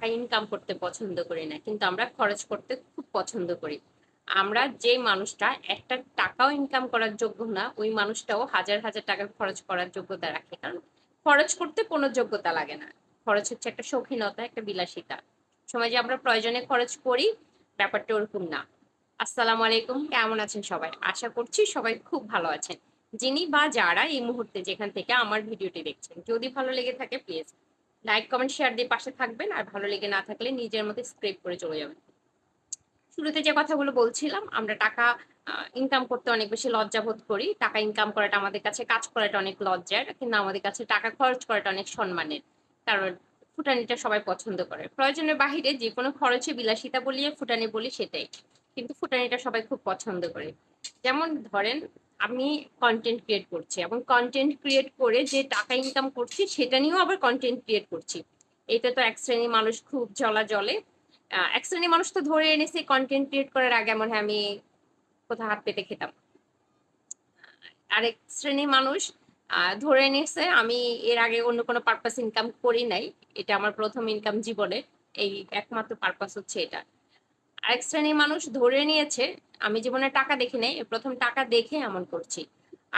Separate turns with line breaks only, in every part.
টাকা ইনকাম করতে পছন্দ করি না, কিন্তু আমরা খরচ করতে খুব পছন্দ করি। আমরা যে মানুষটা একটা টাকাও ইনকাম করার যোগ্য না, ওই মানুষটাও হাজার হাজার টাকা খরচ করার যোগ্যতা রাখে। কারণ খরচ করতে কোনো যোগ্যতা লাগে না। খরচ হচ্ছে একটা শৌখিনতা, একটা বিলাসিতা। সময় যে আমরা প্রয়োজনে খরচ করি, ব্যাপারটা ওরকম না। আসসালামু আলাইকুম, কেমন আছেন সবাই? আশা করছি সবাই খুব ভালো আছেন। যিনি বা যারা এই মুহূর্তে যেখান থেকে আমার ভিডিওটি দেখছেন, যদি ভালো লেগে থাকে প্লিজ লাইক কমেন্ট শেয়ার দিয়ে পাশে থাকবেন, আর ভালো লেগে না থাকলে নিজের মতো স্ক্রিপ্ট করে চলে যাবেন। শুরুতে যে কথাগুলো বলছিলাম, আমরা টাকা ইনকাম করতে অনেক বেশি লজ্জা বোধ করি। টাকা ইনকাম করাটা আমাদের কাছে, কাজ করাটা অনেক লজ্জার, কিন্তু আমাদের কাছে টাকা খরচ করাটা অনেক সম্মানের। কারণ ফুটানিটা সবাই পছন্দ করে। প্রয়োজনের বাহিরে যে কোনো খরচে বিলাসিতা বলিয়ে ফুটানি বলি সেটাই, কিন্তু ফুটানিটা সবাই খুব পছন্দ করে। যেমন ধরেন, আমি কন্টেন্ট ক্রিয়েট করছি এবং কন্টেন্ট ক্রিয়েট করে যে টাকা ইনকাম করছি সেটা নিয়েও আবার কন্টেন্ট ক্রিয়েট করছি। এতে তো এক শ্রেণীর মানুষ খুব জ্বলা জ্বলে। এক শ্রেণীর মানুষ তো ধরে এনেছি কন্টেন্ট ক্রিয়েট করার আগে মনে হয় আমি কোথাও হাত পেতে খেতাম। আরেক শ্রেণীর মানুষ ধরে নিয়েছে আমি এর আগে অন্য কোনো পারপাস ইনকাম করি নাই, এটা আমার প্রথম ইনকাম জীবনে, এই একমাত্র পারপাস হচ্ছে এটা। আরেক শ্রেণীর মানুষ ধরে নিয়েছে আমি জীবনে টাকা দেখি নাই, প্রথম টাকা দেখে এমন করছি।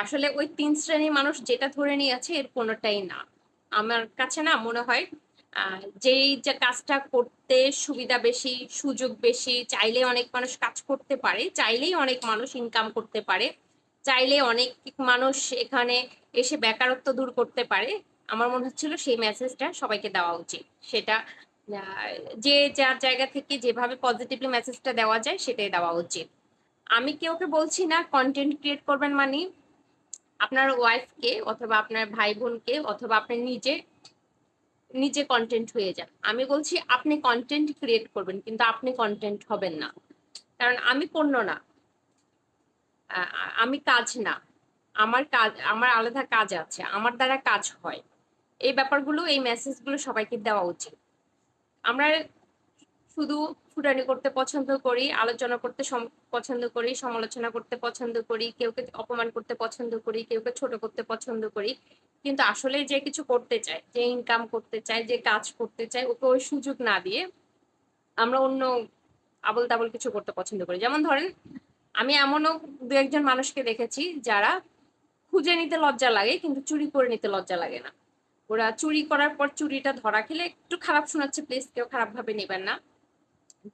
আসলে ওই তিন শ্রেণীর মানুষ যেটা ধরে নিয়েছে এর কোনোটাই না। আমার কাছে না মনে হয় যেই যে কাজটা করতে সুবিধা বেশি, সুযোগ বেশি, চাইলে অনেক মানুষ কাজ করতে পারে, চাইলেই অনেক মানুষ ইনকাম করতে পারে, চাইলে অনেক মানুষ এখানে এসে বেকারত্ব দূর করতে পারে। আমার মনে হচ্ছিল সেই মেসেজটা সবাইকে দেওয়া উচিত। সেটা আহ, যে যার জায়গা থেকে যেভাবে পজিটিভলি মেসেজটা দেওয়া যায় সেটাই দেওয়া উচিত। আমি কাউকে বলছি না কন্টেন্ট ক্রিয়েট করবেন মানে আপনার ওয়াইফকে অথবা আপনার ভাই বোনকে অথবা আপনি নিজে নিজে কন্টেন্ট হয়ে যান। আমি বলছি আপনি কন্টেন্ট ক্রিয়েট করবেন, কিন্তু আপনি কন্টেন্ট হবেন না। কারণ আমি পণ্য না, আমি কাজ না। আমার কাজ, আমার আলাদা কাজ আছে, আমার দ্বারা কাজ হয়। এই ব্যাপারগুলো, এই মেসেজগুলো সবাইকে দেওয়া উচিত। আমরা শুধু ফুটানি করতে পছন্দ করি, আলোচনা করতে পছন্দ করি, সমালোচনা করতে পছন্দ করি, কেউকে অপমান করতে পছন্দ করি, কেউকে ছোট করতে পছন্দ করি। কিন্তু আসলে যে কিছু করতে চায়, যে ইনকাম করতে চায়, যে কাজ করতে চায়, ওকে ওই সুযোগ না দিয়ে আমরা অন্য আবল তাবল কিছু করতে পছন্দ করি। যেমন ধরেন, আমি এমনও দু একজন মানুষকে দেখেছি যারা খুঁজে নিতে লজ্জা লাগে কিন্তু চুরি করে নিতে লজ্জা লাগে না। ওরা চুরি করার পর চুরিটা ধরা খেলে, একটু খারাপ শোনাচ্ছে প্লিজ কেউ খারাপ ভাবে নেবেন না,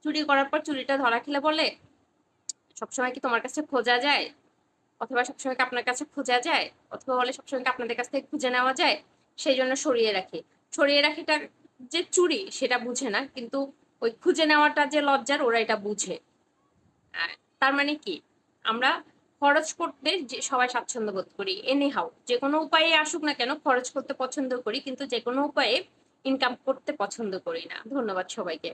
চুরি করার পর চুরিটা ধরা খেলে বলে, সবসময় কি তোমার কাছে খোঁজা যায়, অথবা সবসময় কি আপনার কাছে খোঁজা যায়, অথবা বলে সবসময় কি আপনাদের কাছ থেকে খুঁজে নেওয়া যায়, সেই জন্য সরিয়ে রাখি। সরিয়ে রাখিটা যে চুরি সেটা বুঝে না, কিন্তু ওই খুঁজে নেওয়াটা যে লজ্জার ওরা এটা বুঝে। তার মানে কি, আমরা খরচ করতে যে সবাই স্বাচ্ছন্দ্য বোধ করি, এনি হাউ যে কোনো উপায়ে আসুক না কেন খরচ করতে পছন্দ করি, কিন্তু যে কোনো উপায়ে ইনকাম করতে পছন্দ করি না। ধন্যবাদ সবাইকে।